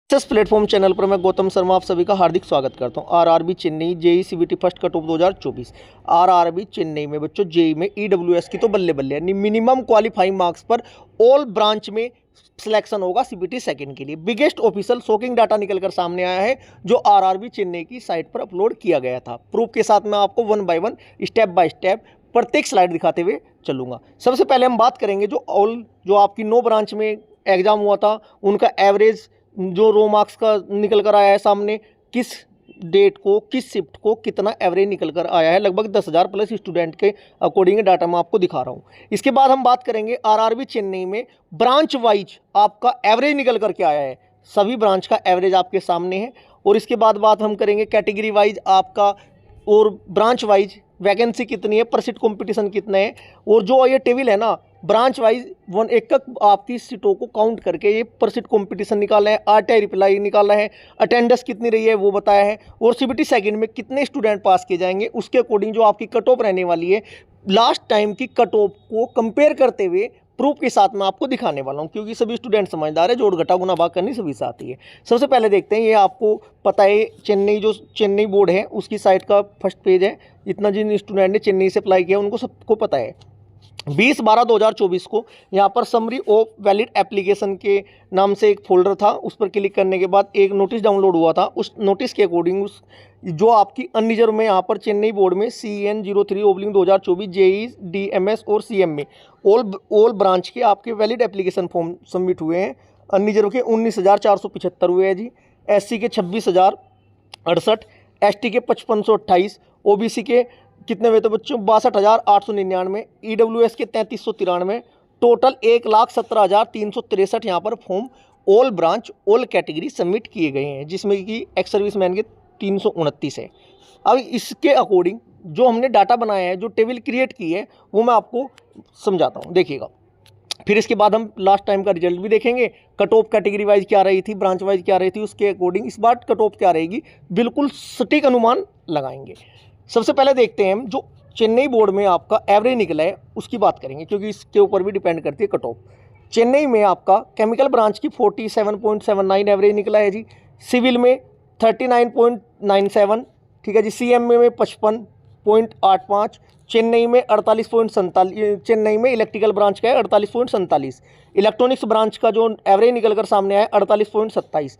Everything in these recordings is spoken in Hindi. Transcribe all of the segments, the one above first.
इस प्लेटफॉर्म चैनल पर मैं गौतम शर्मा आप सभी का हार्दिक स्वागत करता हूं। RRB Chennai JE CBT first cut off 2024। RRB Chennai में बच्चों जेई में ईडब्ल्यूएस की तो बल्ले बल्ले यानी मिनिमम क्वालिफाइंग मार्क्स पर ऑल ब्रांच में सिलेक्शन होगा सीबीटी सेकंड के लिए। बिगेस्ट ऑफिशियल शॉकिंग डाटा निकलकर सामने आया है जो आरआरबी चेन्नई की साइट पर अपलोड किया गया था। प्रूफ के साथ मैं आपको one by one step by step प्रत्येक स्लाइड दिखाते हुए चलूंगा। सबसे पहले हम बात करेंगे जो आपकी 9 ब्रांच में एग्जाम हुआ था उनका एवरेज जो रो मार्क्स का निकल कर आया है सामने, किस डेट को किस शिफ्ट को कितना एवरेज निकल कर आया है, लगभग 10,000 प्लस स्टूडेंट के अकॉर्डिंग डाटा मैं आपको दिखा रहा हूँ। इसके बाद हम बात करेंगे आरआरबी चेन्नई में ब्रांच वाइज आपका एवरेज निकल कर के आया है। सभी ब्रांच का एवरेज आपके सामने है। और इसके बाद बात हम करेंगे कैटेगरी वाइज आपका और ब्रांच वाइज वैकेंसी कितनी है, परसिट कंपटीशन कितना है। और जो ये टेबल है ना ब्रांच वाइज एक आपकी सीटों को काउंट करके ये परसिट कंपटीशन निकाला है, आरटीआई रिप्लाई निकाला है, अटेंडेंस कितनी रही है वो बताया है, और सीबीटी सेकंड में कितने स्टूडेंट पास किए जाएंगे उसके अकॉर्डिंग जो आपकी कट ऑफ रहने वाली है लास्ट टाइम की कट ऑफ को कंपेयर करते हुए प्रूफ के साथ मैं आपको दिखाने वाला हूं, क्योंकि सभी स्टूडेंट समझदार है, जोड़ घटा गुना भाग करनी सभी से आती है। सबसे पहले देखते हैं, ये आपको पता है चेन्नई बोर्ड है उसकी साइट का फर्स्ट पेज है। इतना जिन स्टूडेंट ने चेन्नई से अप्लाई किया उनको सबको पता है। 20/12/2024 को यहाँ पर समरी ऑफ वैलिड एप्लीकेशन के नाम से एक फोल्डर था, उस पर क्लिक करने के बाद एक नोटिस डाउनलोड हुआ था। उस नोटिस के अकॉर्डिंग जो आपकी अनरिजर्व में यहाँ पर चेन्नई बोर्ड में CN03/2024 जेई DMS और CM में ऑल ब्रांच के आपके वैलिड एप्लीकेशन फॉर्म सबमिट हुए हैं। अनरिजर्व के 19,475 हुए हैं जी, SC के 26,068, ST के 5528, OBC के कितने हुए थे बच्चों 62,899, EWS के 3393, टोटल 1,17,363 यहाँ पर form all branch all category submit किए गए हैं, जिसमें कि एक्स सर्विसमैन के 329 है। अब इसके अकॉर्डिंग जो हमने डाटा बनाया है, जो टेबल क्रिएट की है वो मैं आपको समझाता हूँ, देखिएगा। फिर इसके बाद हम लास्ट टाइम का रिजल्ट भी देखेंगे, कट ऑफ कैटेगरी वाइज क्या रही थी, ब्रांच वाइज क्या रही थी, उसके अकॉर्डिंग इस बार कट ऑफ क्या रहेगी बिल्कुल सटीक अनुमान लगाएंगे। सबसे पहले देखते हैं हम जो चेन्नई बोर्ड में आपका एवरेज निकला है उसकी बात करेंगे, क्योंकि इसके ऊपर भी डिपेंड करती है कट ऑफ। चेन्नई में आपका केमिकल ब्रांच की 47.79 एवरेज निकला है जी, सिविल में 39.97, ठीक है जी, CM में 55.85, चेन्नई में 48.47, चेन्नई में इलेक्ट्रिकल ब्रांच का है 48.47, इलेक्ट्रॉनिक्स ब्रांच का जो एवरेज निकल कर सामने आया 48.27,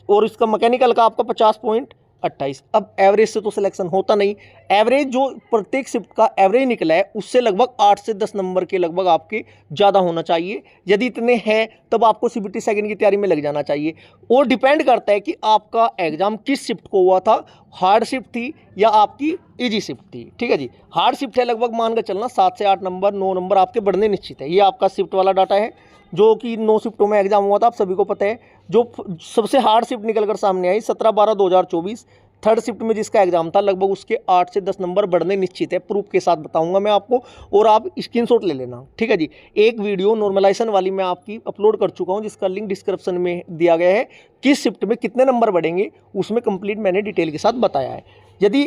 और इसका मैकेनिकल का आपका 50.28। अब एवरेज से तो सिलेक्शन होता नहीं, एवरेज जो प्रत्येक शिफ्ट का एवरेज निकला है उससे लगभग 8 से 10 नंबर के लगभग आपके ज़्यादा होना चाहिए। यदि इतने हैं तब आपको सीबीटी सेकंड की तैयारी में लग जाना चाहिए। और डिपेंड करता है कि आपका एग्जाम किस शिफ्ट को हुआ था, हार्ड शिफ्ट थी या आपकी ईजी शिफ्ट थी, ठीक है जी। हार्ड शिफ्ट है लगभग मान कर चलना 7 से 8 नंबर 9 नंबर आपके बढ़ने निश्चित है। ये आपका शिफ्ट वाला डाटा है जो कि 9 शिफ्टों में एग्जाम हुआ था, आप सभी को पता है। जो सबसे हार्ड शिफ्ट निकल कर सामने आई 17/12/2024, थर्ड शिफ्ट में जिसका एग्जाम था लगभग उसके 8 से 10 नंबर बढ़ने निश्चित है। प्रूफ के साथ बताऊंगा मैं आपको, और आप स्क्रीनशॉट ले लेना, ठीक है जी। एक वीडियो नॉर्मलाइजेशन वाली मैं आपकी अपलोड कर चुका हूं जिसका लिंक डिस्क्रिप्शन में दिया गया है। किस शिफ्ट में कितने नंबर बढ़ेंगे उसमें कंप्लीट मैंने डिटेल के साथ बताया है। यदि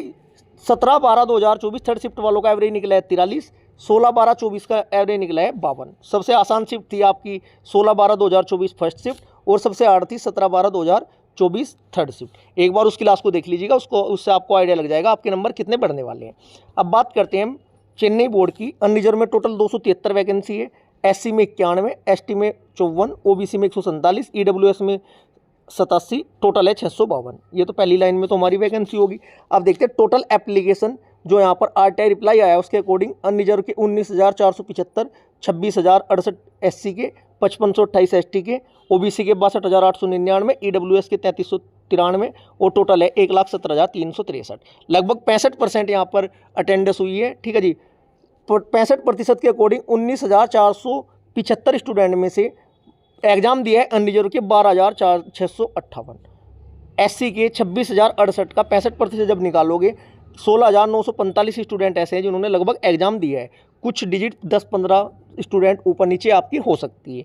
17/12/2024 थर्ड शिफ्ट वालों का एवरेज निकला है 43, 16/12/24 का एवरेज निकला है 52। सबसे आसान शिफ्ट थी आपकी 16/12/2024 फर्स्ट शिफ्ट, और सबसे हार्ड थी 17/12/2024 थर्ड शिफ्ट। एक बार उस क्लास को देख लीजिएगा, उससे आपको आइडिया लग जाएगा आपके नंबर कितने बढ़ने वाले हैं। अब बात करते हैं हम चेन्नई बोर्ड की। अनरिजर्व में टोटल 273 वैकेंसी है, SC में 91, ST में 54, OBC में 147, EWS में 87, टोटल है 652। ये तो पहली लाइन में तो हमारी वैकेंसी होगी। अब देखते हैं टोटल एप्लीकेशन जो यहाँ पर आरटीआई रिप्लाई आया उसके अकॉर्डिंग अनरिजर्व के 19,475, 26,068 SC के, 5528 ST के, OBC के 62,899, EWS के 3393, और टोटल है 1,17,363। लगभग 65% यहाँ पर अटेंडेंस हुई है, ठीक है जी। 65% के अकॉर्डिंग 19,475 स्टूडेंट में से एग्जाम दिया है अनरिजर्व के 12,658, SC के 26,068 का 65% जब निकालोगे 16,945 स्टूडेंट ऐसे हैं जिन्होंने लगभग एग्जाम दिया है। कुछ डिजिट 10-15 स्टूडेंट ऊपर नीचे आपकी हो सकती है।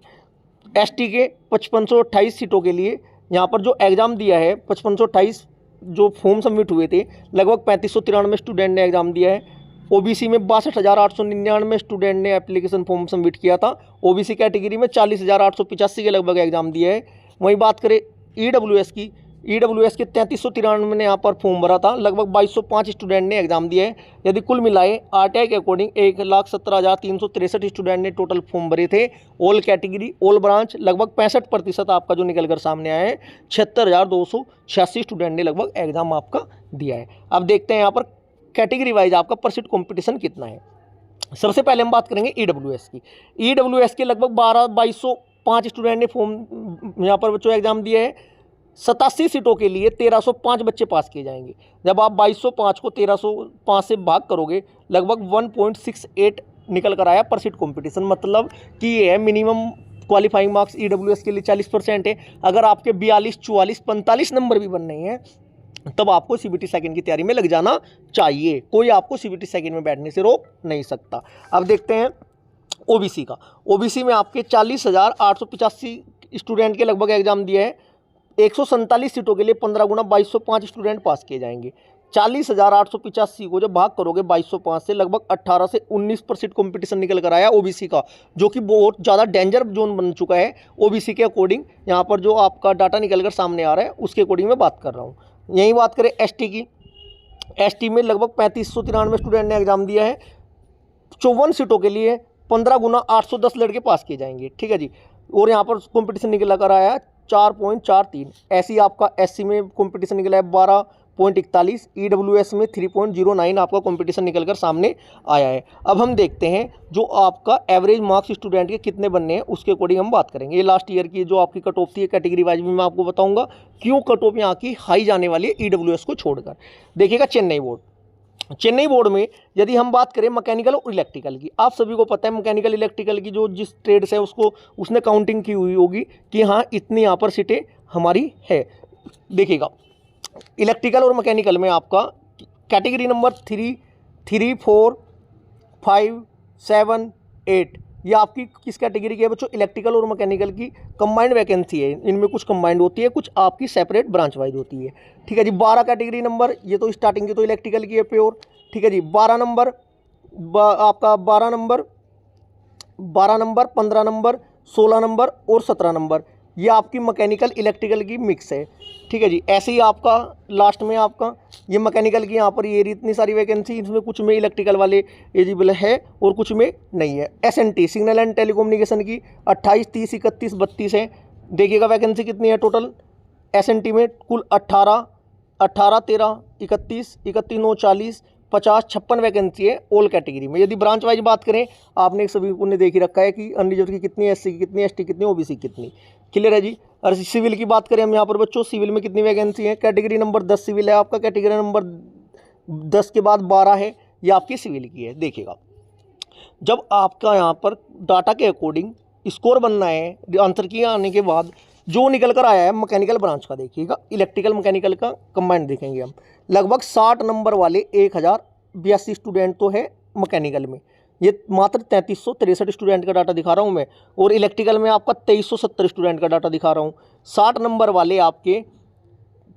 ST के 5528 सीटों के लिए यहाँ पर जो एग्ज़ाम दिया है 5528 जो फॉर्म सबमिट हुए थे लगभग 3593 स्टूडेंट ने एग्ज़ाम दिया है। OBC में 62,899 स्टूडेंट ने एप्लीकेशन फॉर्म सबमिट किया था। OBC कैटेगरी में 40,885 के लगभग एग्जाम दिए है। वहीं बात करें ईडब्ल्यूएस के 3393 ने यहाँ पर फॉर्म भरा था। लगभग 2205 स्टूडेंट ने एग्जाम दिए हैं। यदि कुल मिलाए आरटीआई के अकॉर्डिंग 1,17,363 स्टूडेंट ने टोटल फॉर्म भरे थे। ऑल कैटेगरी ऑल ब्रांच लगभग 65% आपका जो निकल कर सामने आया है। 76,286 स्टूडेंट ने लगभग एग्जाम आपका दिया है। अब देखते हैं यहाँ पर कैटेगरी वाइज आपका परसेंट कॉम्पिटिशन कितना है। सबसे पहले हम बात करेंगे ईडब्ल्यूएस की। ईडब्ल्यूएस के लगभग 2205 स्टूडेंट ने फॉर्म यहाँ पर बच्चों एग्जाम दिए हैं। 87 सीटों के लिए 1305 बच्चे पास किए जाएंगे। जब आप 2205 को 1305 से भाग करोगे लगभग 1.68 निकल कर आया परसेंट कॉम्पिटिशन। मतलब कि ये है मिनिमम क्वालिफाइंग मार्क्स ईडब्ल्यूएस के लिए 40% है। अगर आपके 42, 44, 45 नंबर भी बन नहीं है तब आपको सीबीटी सेकंड की तैयारी में लग जाना चाहिए। कोई आपको सीबीटी सेकंड में बैठने से रोक नहीं सकता। अब देखते हैं ओबीसी का। ओबीसी में आपके 40,885 स्टूडेंट के लगभग एग्जाम दिए हैं। 147 सीटों के लिए 15 गुना 2205 स्टूडेंट पास किए जाएंगे। 40,885 को जब भाग करोगे 2205 से लगभग 18 से 19% कॉम्पिटिशन निकल कर आया ओबीसी का, जो कि बहुत ज़्यादा डेंजर जोन बन चुका है ओबीसी के अकॉर्डिंग। यहाँ पर जो आपका डाटा निकल कर सामने आ रहा है उसके अकॉर्डिंग मैं बात कर रहा हूँ। यही बात करें एसटी की। एसटी में लगभग 3593 स्टूडेंट ने एग्जाम दिया है। 54 सीटों के लिए 15 गुना 810 लड़के पास किए जाएंगे। ठीक है जी। और यहाँ पर कॉम्पिटिशन निकला कर आया 4.43। ऐसी आपका एससी में कॉम्पिटिशन निकला है 12.41। ईडब्ल्यूएस में 3.09 आपका कॉम्पिटिशन निकल कर सामने आया है। अब हम देखते हैं जो आपका एवरेज मार्क्स स्टूडेंट के कितने बनने हैं उसके अकॉर्डिंग हम बात करेंगे। ये लास्ट ईयर की जो आपकी कट ऑफ थी कैटेगरी वाइज भी मैं आपको बताऊंगा क्यों कट ऑफ यहाँ की हाई जाने वाली है ईडब्ल्यूएस को छोड़कर। देखिएगा चेन्नई बोर्ड में यदि हम बात करें मैकेनिकल और इलेक्ट्रिकल की, आप सभी को पता है मैकेनिकल इलेक्ट्रिकल की जो जिस ट्रेड्स है उसको उसने काउंटिंग की हुई होगी कि हाँ इतनी यहाँ पर सीटें हमारी है। देखिएगा इलेक्ट्रिकल और मैकेनिकल में आपका कैटेगरी नंबर 3, 3, 4, 5, 7, 8 ये आपकी किस कैटेगरी की है बच्चों? इलेक्ट्रिकल और मैकेनिकल की कंबाइंड वैकेंसी है। इनमें कुछ कंबाइंड होती है, कुछ आपकी सेपरेट ब्रांच वाइज होती है। ठीक है जी। 12 कैटेगरी नंबर, ये तो स्टार्टिंग की तो इलेक्ट्रिकल की है प्योर। ठीक है जी। 12 नंबर आपका 12 नंबर 15 नंबर 16 नंबर और 17 नंबर ये आपकी मैकेनिकल इलेक्ट्रिकल की मिक्स है। ठीक है जी। ऐसे ही आपका लास्ट में आपका ये मैकेनिकल की यहाँ पर ये इतनी सारी वैकेंसी, इसमें कुछ में इलेक्ट्रिकल वाले एलिजिबल है और कुछ में नहीं है। एसएनटी सिग्नल एंड टेलीकम्युनिकेशन की 28, 30, 31, 32 है। देखिएगा वैकेंसी कितनी है टोटल एसएनटी में कुल 18, 13, 31, 9, 40, 50, 56 वैकेंसी है ऑल कैटेगरी में। यदि ब्रांच वाइज बात करें आपने सभी को ने देख ही रखा है कि अनरिजर्व की कितनी, एससी की कितनी, एसटी कितनी, ओबीसी कितनी। क्लियर है जी। और सिविल की बात करें हम यहाँ पर बच्चों, सिविल में कितनी वैकेंसी है? कैटेगरी नंबर 10 सिविल है आपका। कैटेगरी नंबर 10 के बाद 12 है, ये आपकी सिविल की है। देखिएगा जब आपका यहाँ पर डाटा के अकॉर्डिंग स्कोर बनना है, आंसर की आने के बाद जो निकल कर आया है मैकेनिकल ब्रांच का, देखिएगा इलेक्ट्रिकल मैकेनिकल का कंबाइंड देखेंगे हम। लगभग 60 नंबर वाले 1082 स्टूडेंट तो है मैकेनिकल में, ये मात्र 3363 स्टूडेंट का डाटा दिखा रहा हूँ मैं। और इलेक्ट्रिकल में आपका 2370 स्टूडेंट का डाटा दिखा रहा हूँ। 60 नंबर वाले आपके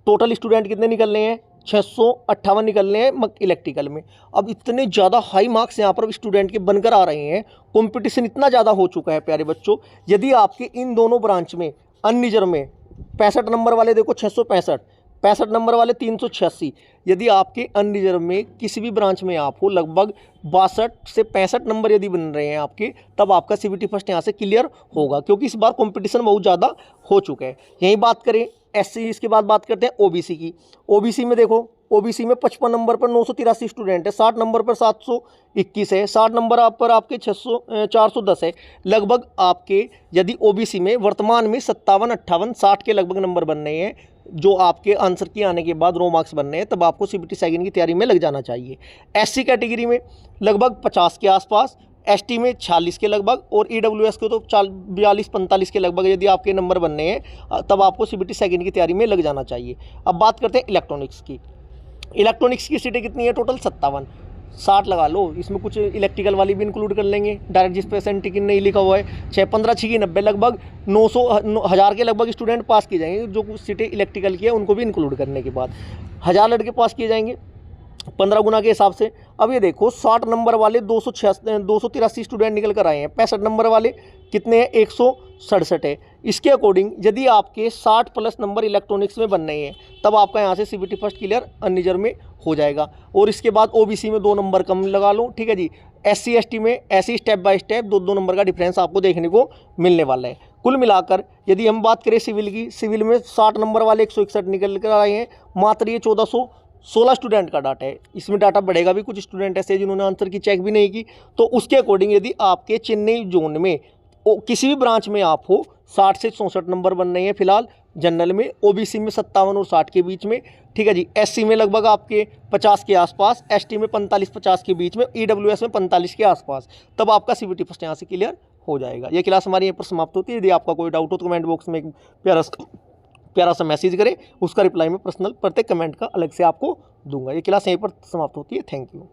टोटल स्टूडेंट कितने निकलने हैं? 658 निकलने हैं इलेक्ट्रिकल में। अब इतने ज़्यादा हाई मार्क्स यहाँ पर स्टूडेंट के बनकर आ रहे हैं, कंपटीशन इतना ज़्यादा हो चुका है प्यारे बच्चों। यदि आपके इन दोनों ब्रांच में अनरिजर्व में 65 नंबर वाले देखो 665, 65 नंबर वाले 386, यदि आपके अनरिजर्व में किसी भी ब्रांच में आप हो लगभग 62 से 65 नंबर यदि बन रहे हैं आपके, तब आपका सीबीटी फर्स्ट यहाँ से क्लियर होगा, क्योंकि इस बार कंपटीशन बहुत ज़्यादा हो चुका है। यही बात करें एससी, इसके बाद बात करते हैं ओबीसी की। ओबीसी में देखो, ओबीसी में 55 नंबर पर 983 स्टूडेंट है, 60 नंबर पर 721 है, 60 नंबर पर आपके 410 है। लगभग आपके यदि ओबीसी में वर्तमान में 57, 58, 60 के लगभग नंबर बन रहे हैं, जो आपके आंसर की आने के बाद रो मार्क्स बनने हैं, तब आपको सीबीटी सेकंड की तैयारी में लग जाना चाहिए। एससी कैटेगरी में लगभग 50 के आसपास, एसटी में 46 के लगभग, और ईडब्ल्यूएस को तो 42-45 के लगभग यदि आपके नंबर बनने हैं तब आपको सीबीटी सेकंड की तैयारी में लग जाना चाहिए। अब बात करते हैं इलेक्ट्रॉनिक्स की। इलेक्ट्रॉनिक्स की सीटें कितनी है टोटल? 57, 60 लगा लो, इसमें कुछ इलेक्ट्रिकल वाली भी इंक्लूड कर लेंगे डायरेक्ट, जिस पर एसएनटी की नहीं लिखा हुआ है। 6, 15, 6, 90 लगभग 900 के लगभग स्टूडेंट पास किए जाएंगे। जो कुछ सीटें इलेक्ट्रिकल की है उनको भी इंक्लूड करने के बाद 1000 लड़के पास किए जाएंगे। 15 गुना के हिसाब से। अब ये देखो 60 नंबर वाले 283 स्टूडेंट निकल कर आए हैं, 65 नंबर वाले कितने हैं 167 है। इसके अकॉर्डिंग यदि आपके 60 प्लस नंबर इलेक्ट्रॉनिक्स में बनने हैं तब आपका यहाँ से सीबीटी फर्स्ट क्लियर अनरिजर्व में हो जाएगा। और इसके बाद ओबीसी में 2 नंबर कम लगा लो, ठीक है जी। एससी एसटी में ऐसे स्टेप बाय स्टेप 2-2 नंबर का डिफरेंस आपको देखने को मिलने वाला है। कुल मिलाकर यदि हम बात करें सिविल की, सिविल में 60 नंबर वाले 161 निकल कर आए हैं, मात्र ये 1416 स्टूडेंट का डाटा है। इसमें डाटा बढ़ेगा भी, कुछ स्टूडेंट ऐसे जिन्होंने आंसर की चेक भी नहीं की। तो उसके अकॉर्डिंग यदि आपके चेन्नई जोन में किसी भी ब्रांच में आप हो 60 से 64 नंबर बन रहे हैं फिलहाल जनरल में, ओबीसी में 57 और 60 के बीच में, ठीक है जी। एससी में लगभग आपके 50 के आसपास, एसटी में 45-50 के बीच में, ईडब्ल्यूएस में 45 के आसपास, तब आपका सीबीटी फर्स्ट यहाँ से क्लियर हो जाएगा। ये क्लास हमारी यहाँ पर समाप्त होती है। यदि आपका कोई डाउट हो तो कमेंट बॉक्स में एक प्यारा सा मैसेज करें, उसका रिप्लाई मैं पर्सनल प्रत्येक कमेंट का अलग से आपको दूंगा। ये क्लास यहीं पर समाप्त होती है। Thank you.